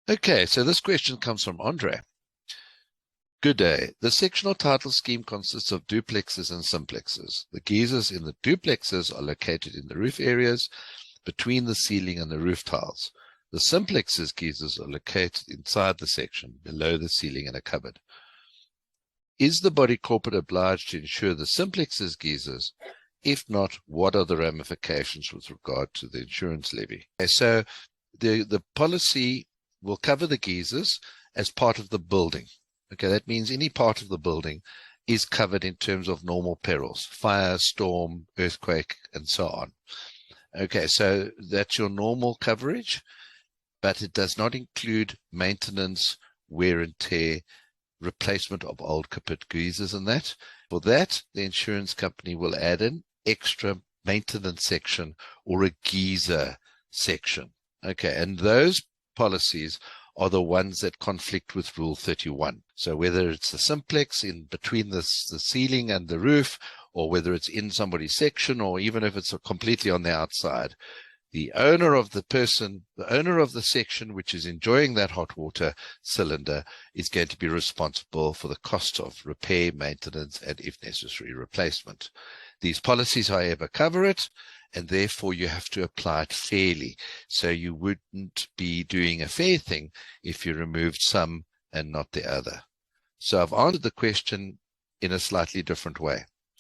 Okay, so this question comes from Andre. Good day. The sectional title scheme consists of duplexes and simplexes. The geysers in the duplexes are located in the roof areas between the ceiling and the roof tiles. The simplexes geysers are located inside the section, below the ceiling in a cupboard. Is the body corporate obliged to insure the simplexes geysers? If not, what are the ramifications with regard to the insurance levy? Okay, so the policy will cover the geysers as part of the building. Okay, that means any part of the building is covered in terms of normal perils, fire, storm, earthquake, and so on. Okay, so that's your normal coverage, but it does not include maintenance, wear and tear, replacement of old kaput geysers and that. For that, the insurance company will add an extra maintenance section or a geyser section. Okay, and those policies are the ones that conflict with Rule 31. So whether it's the simplex in between the ceiling and the roof, or whether it's in somebody's section, or even if it's completely on the outside, the owner of the section which is enjoying that hot water cylinder is going to be responsible for the cost of repair, maintenance, and if necessary, replacement. These policies, however, cover it, and therefore you have to apply it fairly. So you wouldn't be doing a fair thing if you removed some and not the other. So I've answered the question in a slightly different way.